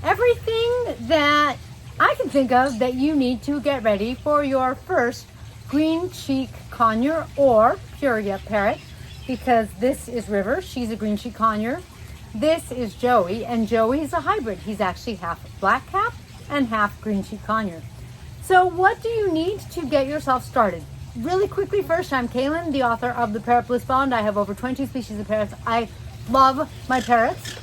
everything that I can think of that you need to get ready for your first Green Cheek Conure or Pure Yet Parrot, because this is River. She's a Green Cheek Conure. This is Joey, and Joey is a hybrid. He's actually half black cap and half Green Cheek Conure. So what do you need to get yourself started? Really quickly, first, I'm Kaylin, the author of the Parrot Bliss Bond. I have over 20 species of parrots. I love my parrots.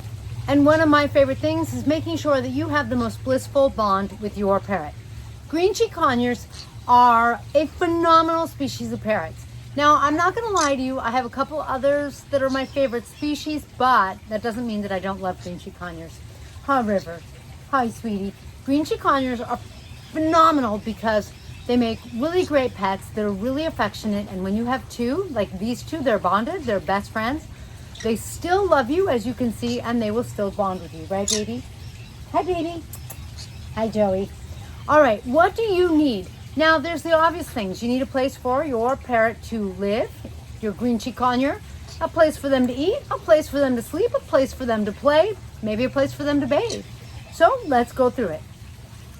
And one of my favorite things is making sure that you have the most blissful bond with your parrot. Green Cheek Conures are a phenomenal species of parrots. Now, I'm not going to lie to you, I have a couple others that are my favorite species, but that doesn't mean that I don't love Green Cheek Conures. Hi, River. Hi, sweetie. Green Cheek Conures are phenomenal because they make really great pets. They're really affectionate, and when you have two, like these two, they're bonded, they're best friends. They still love you, as you can see, and they will still bond with you, right, baby? Hi, baby. Hi, Joey. All right, what do you need? Now, there's the obvious things. You need a place for your parrot to live, your Green Cheek Conure, a place for them to eat, a place for them to sleep, a place for them to play, maybe a place for them to bathe. So let's go through it.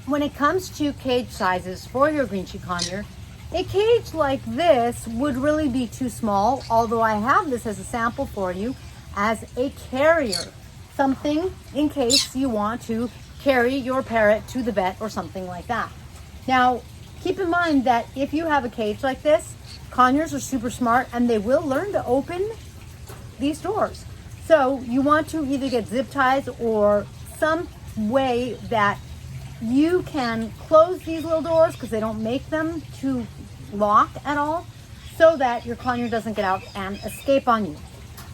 When it comes to cage sizes for your Green Cheek Conure, a cage like this would really be too small, although I have this as a sample for you as a carrier. Something in case you want to carry your parrot to the vet or something like that. Now, keep in mind that if you have a cage like this, conures are super smart and they will learn to open these doors. So you want to either get zip ties or some way that you can close these little doors, because they don't make them to lock at all, so that your conure doesn't get out and escape on you.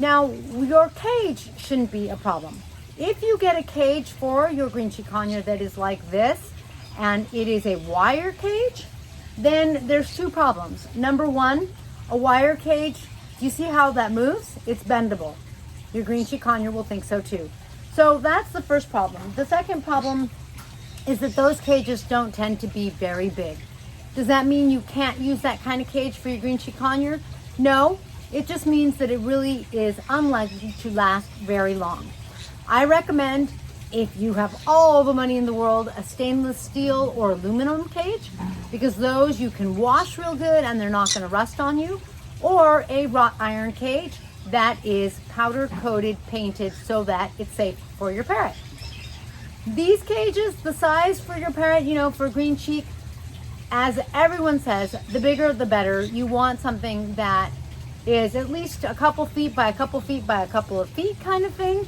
Now, your cage shouldn't be a problem. If you get a cage for your Green Cheek Conure that is like this, and it is a wire cage, then there's two problems. Number one, a wire cage, do you see how that moves? It's bendable. Your Green Cheek Conure will think so too. So that's the first problem. The second problem is that those cages don't tend to be very big. Does that mean you can't use that kind of cage for your Green Cheek Conure? No, it just means that it really is unlikely to last very long. I recommend, if you have all the money in the world, a stainless steel or aluminum cage, because those you can wash real good and they're not going to rust on you, or a wrought iron cage that is powder coated, painted, so that it's safe for your parrot. These cages, the size for your parrot, for Green Cheek, as everyone says, the bigger the better. You want something that is at least a couple feet by a couple feet by a couple of feet kind of thing.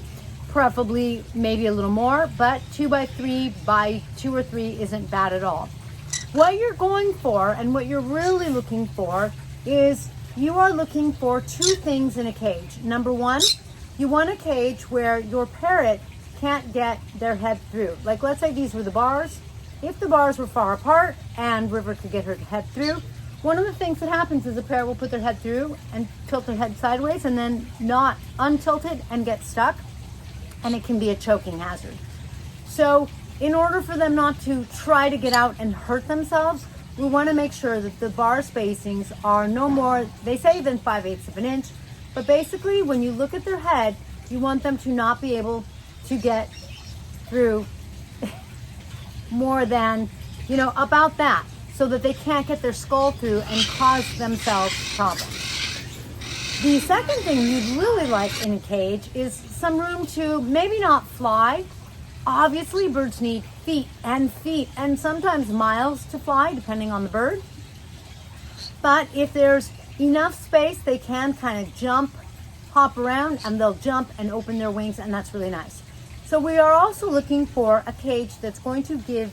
Preferably maybe a little more, but 2 by 3 by 2 or 3 isn't bad at all. What you're going for and what you're really looking for is you are looking for two things in a cage. Number one, you want a cage where your parrot can't get their head through. Like, let's say these were the bars. If the bars were far apart and River could get her head through, one of the things that happens is the parrot will put their head through and tilt their head sideways and then not untilt it and get stuck, and it can be a choking hazard. So in order for them not to try to get out and hurt themselves, we want to make sure that the bar spacings are no more, they say, than 5/8 of an inch. But basically, when you look at their head, you want them to not be able to get through more than, about that, so that they can't get their skull through and cause themselves problems. The second thing you'd really like in a cage is some room to maybe not fly. Obviously, birds need feet and sometimes miles to fly, depending on the bird. But if there's enough space, they can kind of jump, hop around, and they'll jump and open their wings, and that's really nice. So we are also looking for a cage that's going to give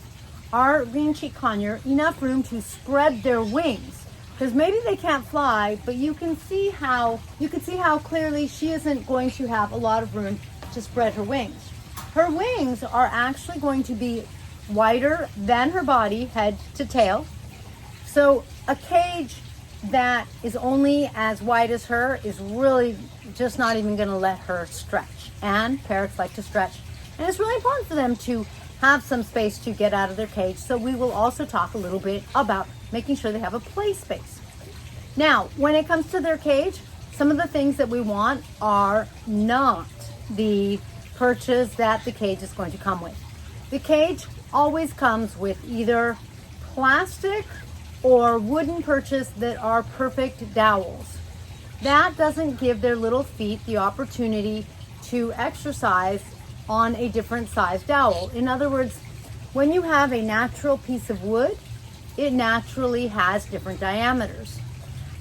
our Green Cheek Conure enough room to spread their wings. Because maybe they can't fly, but you can see how clearly she isn't going to have a lot of room to spread her wings. Her wings are actually going to be wider than her body, head to tail. So a cage that is only as wide as her is really just not even going to let her stretch. And parrots like to stretch. And it's really important for them to have some space to get out of their cage. So we will also talk a little bit about making sure they have a play space. Now, when it comes to their cage, some of the things that we want are not the perches that the cage is going to come with. The cage always comes with either plastic or wooden perches that are perfect dowels. That doesn't give their little feet the opportunity to exercise on a different size dowel. In other words, when you have a natural piece of wood, it naturally has different diameters.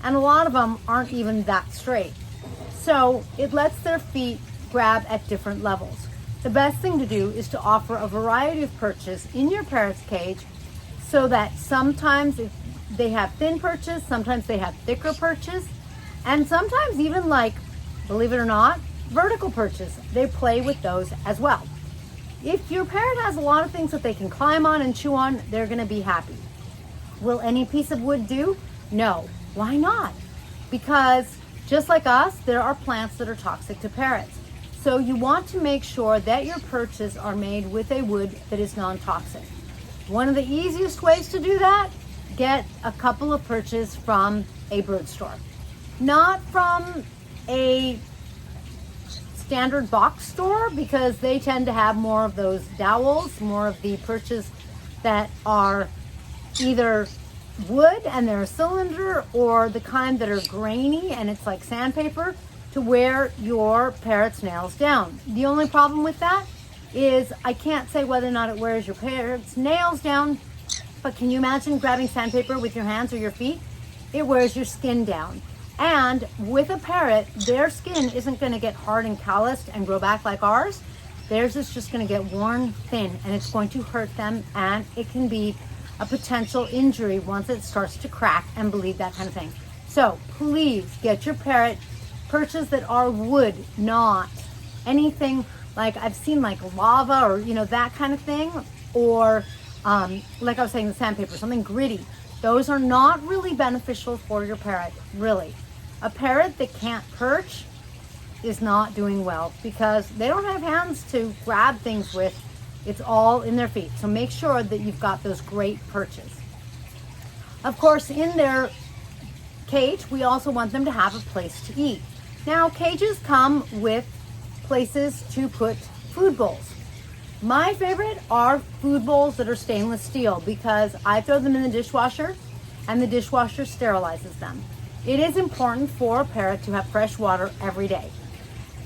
And a lot of them aren't even that straight. So it lets their feet grab at different levels. The best thing to do is to offer a variety of perches in your parrot's cage so that sometimes they have thin perches, sometimes they have thicker perches, and sometimes even, like, believe it or not, vertical perches. They play with those as well. If your parrot has a lot of things that they can climb on and chew on, they're going to be happy. Will any piece of wood do? No. Why not? Because just like us, there are plants that are toxic to parrots. So you want to make sure that your perches are made with a wood that is non-toxic. One of the easiest ways to do that, get a couple of perches from a bird store. Not from a standard box store, because they tend to have more of those dowels, more of the perches that are either wood and they're a cylinder, or the kind that are grainy and it's like sandpaper to wear your parrot's nails down. The only problem with that is I can't say whether or not it wears your parrot's nails down, but can you imagine grabbing sandpaper with your hands or your feet? It wears your skin down. And with a parrot, their skin isn't going to get hard and calloused and grow back like ours. Theirs is just going to get worn thin, and it's going to hurt them, and it can be a potential injury once it starts to crack and bleed, that kind of thing. So please get your parrot perches that are wood, not anything like I've seen, like lava or, you know, that kind of thing, or like I was saying, the sandpaper, something gritty. Those are not really beneficial for your parrot, really. A parrot that can't perch is not doing well because they don't have hands to grab things with. It's all in their feet. So make sure that you've got those great perches. Of course, in their cage, we also want them to have a place to eat. Now, cages come with places to put food bowls. My favorite are food bowls that are stainless steel because I throw them in the dishwasher and the dishwasher sterilizes them. It is important for a parrot to have fresh water every day.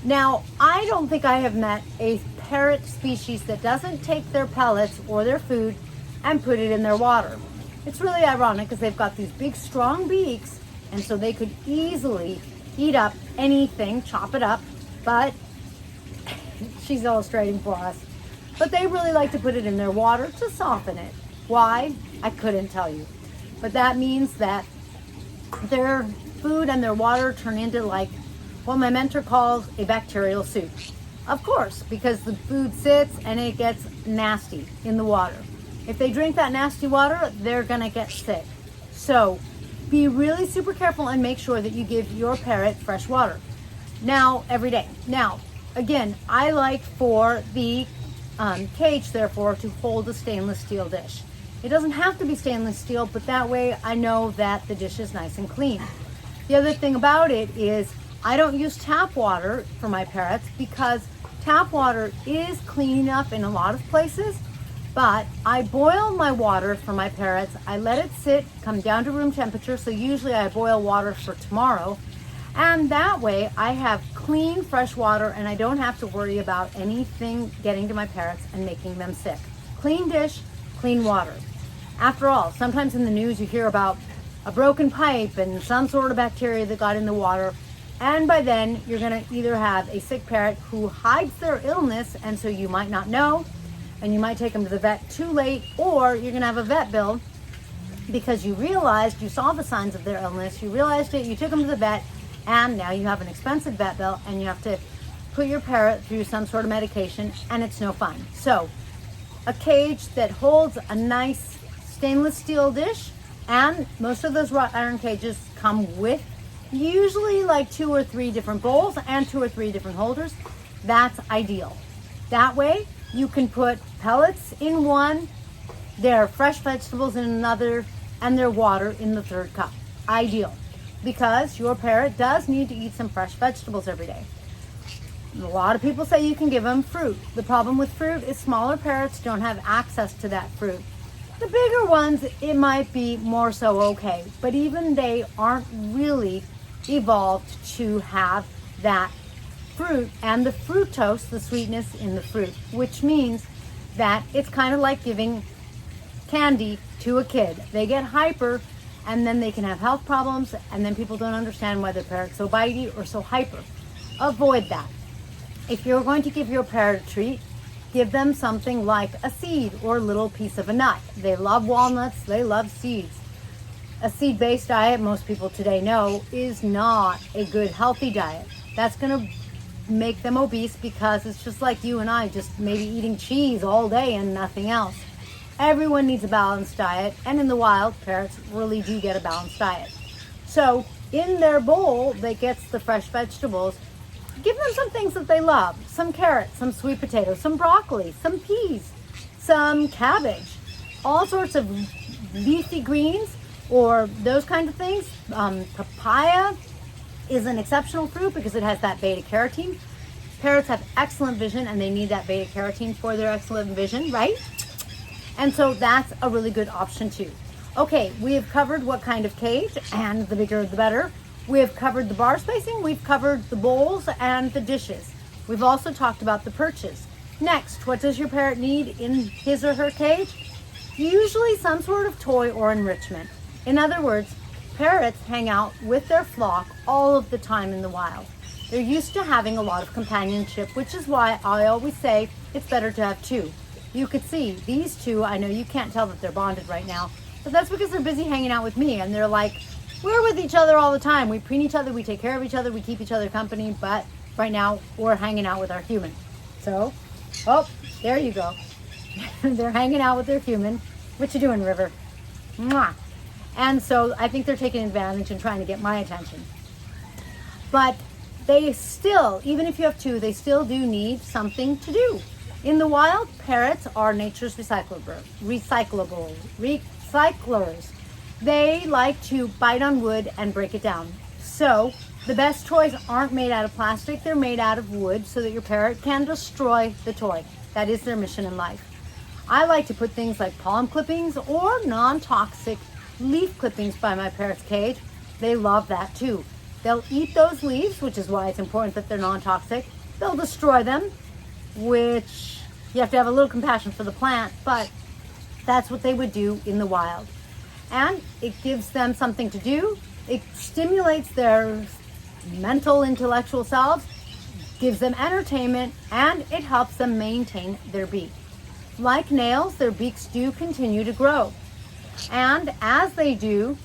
Now, I don't think I have met a parrot species that doesn't take their pellets or their food and put it in their water. It's really ironic because they've got these big, strong beaks, and so they could easily eat up anything, chop it up, but she's illustrating for us. But they really like to put it in their water to soften it. Why? I couldn't tell you. But that means that their food and their water turn into, like, what my mentor calls a bacterial soup. Of course, because the food sits and it gets nasty in the water. If they drink that nasty water, they're gonna get sick. So be really super careful and make sure that you give your parrot fresh water. Now, every day. Now, again, I like for the cage, therefore, to hold a stainless steel dish. It doesn't have to be stainless steel, but that way I know that the dish is nice and clean. The other thing about it is I don't use tap water for my parrots because tap water is clean enough in a lot of places, but I boil my water for my parrots. I let it sit, come down to room temperature, so usually I boil water for tomorrow, and that way I have clean, fresh water and I don't have to worry about anything getting to my parrots and making them sick. Clean dish, clean water. After all, sometimes in the news you hear about a broken pipe and some sort of bacteria that got in the water, and by then you're going to either have a sick parrot who hides their illness, and so you might not know, and you might take them to the vet too late, or you're going to have a vet bill because you realized, you saw the signs of their illness, you realized it, you took them to the vet, and now you have an expensive vet bill and you have to put your parrot through some sort of medication, and it's no fun. So a cage that holds a nice stainless steel dish, and most of those wrought iron cages come with usually like 2 or 3 different bowls and 2 or 3 different holders. That's ideal. That way you can put pellets in one, their fresh vegetables in another, and their water in the third cup. Ideal, because your parrot does need to eat some fresh vegetables every day. A lot of people say you can give them fruit. The problem with fruit is smaller parrots don't have access to that fruit. The bigger ones, it might be more so okay, but even they aren't really evolved to have that fruit and the fructose, the sweetness in the fruit, which means that it's kind of like giving candy to a kid. They get hyper and then they can have health problems, and then people don't understand why their parrot's so bitey or so hyper. Avoid that. If you're going to give your parrot a treat, give them something like a seed or a little piece of a nut. They love walnuts, they love seeds. A seed-based diet, most people today know, is not a good healthy diet. That's going to make them obese because it's just like you and I, just maybe eating cheese all day and nothing else. Everyone needs a balanced diet, and in the wild, parrots really do get a balanced diet. So in their bowl that gets the fresh vegetables, give them some things that they love. Some carrots, some sweet potatoes, some broccoli, some peas, some cabbage, all sorts of leafy greens or those kind of things. Papaya is an exceptional fruit because it has that beta carotene. Parrots have excellent vision and they need that beta carotene for their excellent vision, right? And so that's a really good option too. Okay, we have covered what kind of cage, and the bigger the better. We have covered the bar spacing, we've covered the bowls and the dishes. We've also talked about the perches. Next, what does your parrot need in his or her cage? Usually some sort of toy or enrichment. In other words, parrots hang out with their flock all of the time in the wild. They're used to having a lot of companionship, which is why I always say it's better to have two. You could see these two, I know you can't tell that they're bonded right now, but that's because they're busy hanging out with me, and they're like, we're with each other all the time. We preen each other, we take care of each other, we keep each other company, but right now we're hanging out with our human. So, oh, there you go. They're hanging out with their human. What you doing, River? Mwah. And so I think they're taking advantage and trying to get my attention. But they still, even if you have two, they still do need something to do. In the wild, parrots are nature's recyclers. They like to bite on wood and break it down. So the best toys aren't made out of plastic, they're made out of wood so that your parrot can destroy the toy. That is their mission in life. I like to put things like palm clippings or non-toxic leaf clippings by my parrot's cage. They love that too. They'll eat those leaves, which is why it's important that they're non-toxic. They'll destroy them, which you have to have a little compassion for the plant, but that's what they would do in the wild. And it gives them something to do. It stimulates their mental, intellectual selves, gives them entertainment, and it helps them maintain their beak. Like nails, their beaks do continue to grow. And as they do,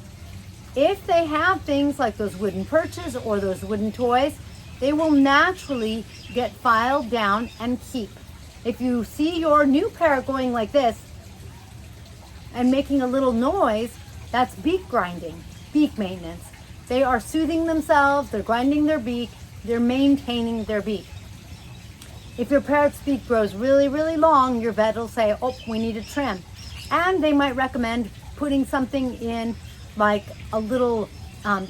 if they have things like those wooden perches or those wooden toys, they will naturally get filed down and keep. If you see your new parrot going like this and making a little noise, that's beak grinding, beak maintenance. They are soothing themselves, they're grinding their beak, they're maintaining their beak. If your parrot's beak grows really, really long, your vet will say, oh, we need a trim. And they might recommend putting something in like a little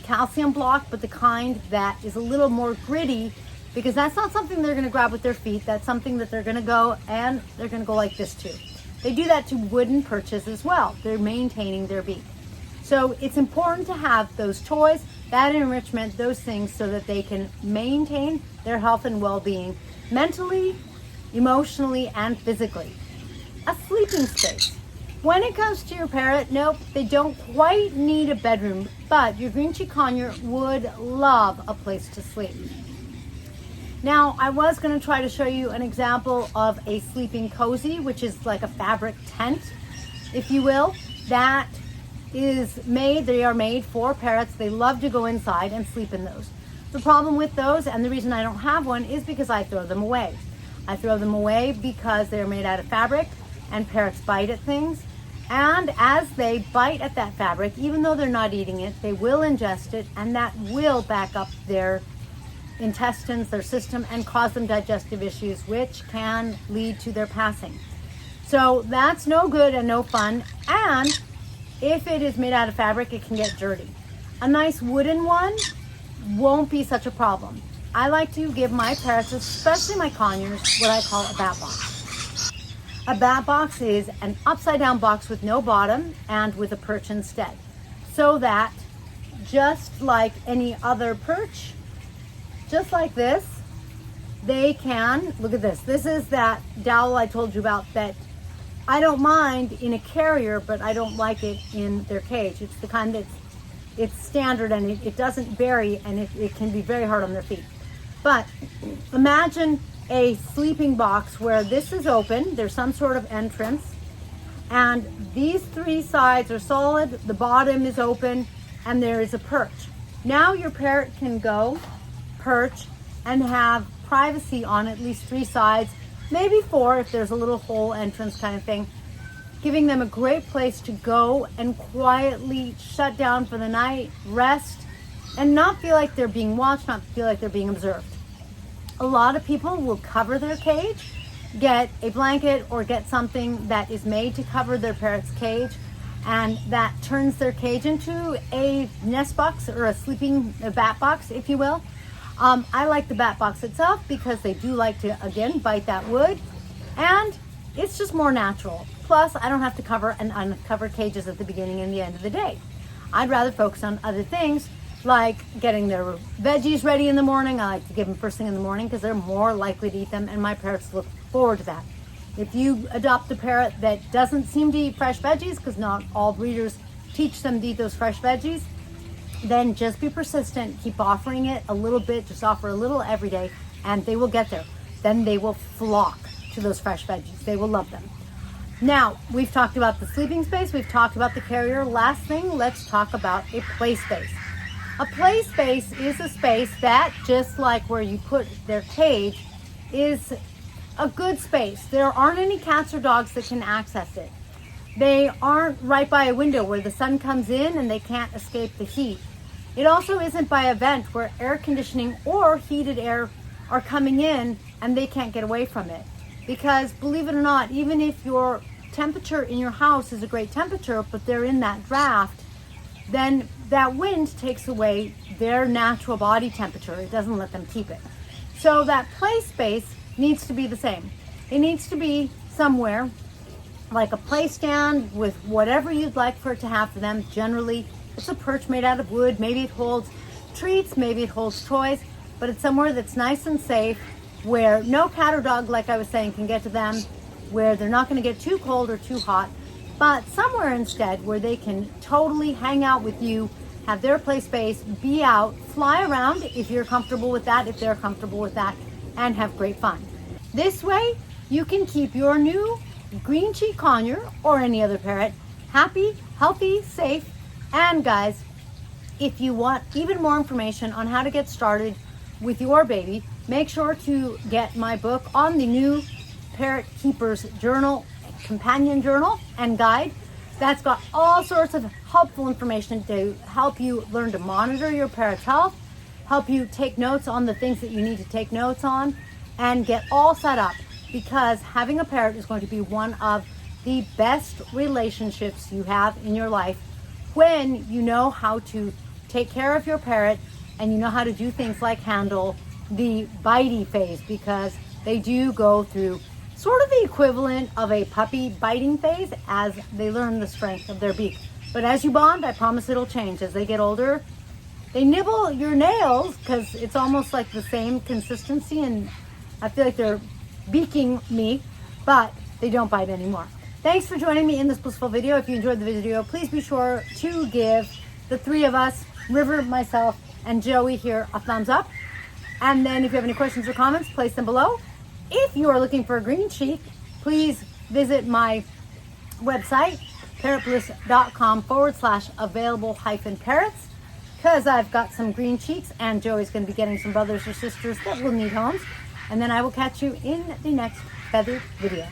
calcium block, but the kind that is a little more gritty, because that's not something they're going to grab with their feet. That's something that they're going to go, and they're going to go like this too. They do that to wooden perches as well. They're maintaining their beak. So it's important to have those toys, that enrichment, those things, so that they can maintain their health and well-being mentally, emotionally, and physically. A sleeping space. When it comes to your parrot, nope, they don't quite need a bedroom, but your Green Cheek Conure would love a place to sleep. Now, I was going to try to show you an example of a sleeping cozy, which is like a fabric tent, if you will. That is made, they are made for parrots. They love to go inside and sleep in those. The problem with those, and the reason I don't have one, is because I throw them away. I throw them away because they're made out of fabric, and parrots bite at things. And as they bite at that fabric, even though they're not eating it, they will ingest it, and that will back up their intestines, their system, and cause them digestive issues, which can lead to their passing. So that's no good and no fun. And if it is made out of fabric, it can get dirty. A nice wooden one won't be such a problem. I like to give my parrots, especially my conures, what I call a bat box. A bat box is an upside down box with no bottom and with a perch instead. So that just like any other perch, just like this, they can, look at this. This is that dowel I told you about that I don't mind in a carrier, but I don't like it in their cage. It's the kind that's, it's standard and it doesn't vary, and it can be very hard on their feet. But imagine a sleeping box where this is open, there's some sort of entrance, and these three sides are solid, the bottom is open, and there is a perch. Now your parrot can go perch and have privacy on at least three sides, maybe four if there's a little hole entrance kind of thing, giving them a great place to go and quietly shut down for the night, rest, and not feel like they're being watched, not feel like they're being observed. A lot of people will cover their cage, get a blanket or get something that is made to cover their parrot's cage, and that turns their cage into a nest box or a bat box, if you will. I like the bat box itself because they do like to, again, bite that wood, and it's just more natural. Plus, I don't have to cover and uncover cages at the beginning and the end of the day. I'd rather focus on other things like getting their veggies ready in the morning. I like to give them first thing in the morning because they're more likely to eat them, and my parrots look forward to that. If you adopt a parrot that doesn't seem to eat fresh veggies, because not all breeders teach them to eat those fresh veggies, then just be persistent, keep offering it a little bit, just offer a little every day, and they will get there. Then they will flock to those fresh veggies. They will love them. Now, we've talked about the sleeping space, we've talked about the carrier. Last thing, let's talk about a play space. A play space is a space that, just like where you put their cage, is a good space. There aren't any cats or dogs that can access it. They aren't right by a window where the sun comes in and they can't escape the heat. It also isn't by a vent where air conditioning or heated air are coming in and they can't get away from it. Because believe it or not, even if your temperature in your house is a great temperature, but they're in that draft, then that wind takes away their natural body temperature. It doesn't let them keep it. So that play space needs to be the same. It needs to be somewhere like a play stand with whatever you'd like for it to have for them. Generally, it's a perch made out of wood. Maybe it holds treats, maybe it holds toys, but it's somewhere that's nice and safe where no cat or dog, like I was saying, can get to them, where they're not going to get too cold or too hot, but somewhere instead where they can totally hang out with you, have their play space, be out, fly around if you're comfortable with that, if they're comfortable with that, and have great fun. This way, you can keep your new Green Cheek Conure or any other parrot happy, healthy, safe. And guys, if you want even more information on how to get started with your baby, make sure to get my book on the new Parrot Keeper's Journal, companion journal and guide. That's got all sorts of helpful information to help you learn to monitor your parrot's health, help you take notes on the things that you need to take notes on, and get all set up, because having a parrot is going to be one of the best relationships you have in your life when you know how to take care of your parrot and you know how to do things like handle the bitey phase, because they do go through sort of the equivalent of a puppy biting phase as they learn the strength of their beak. But as you bond, I promise it'll change. As they get older, they nibble your nails because it's almost like the same consistency, and I feel like they're beaking me, but they don't bite anymore. Thanks for joining me in this blissful video. If you enjoyed the video, please be sure to give the three of us, River, myself, and Joey here, a thumbs up. And then if you have any questions or comments, place them below. If you are looking for a green cheek, please visit my website, parrotbliss.com/available-parrots, because I've got some green cheeks and Joey's going to be getting some brothers or sisters that will need homes. And then I will catch you in the next feathered video.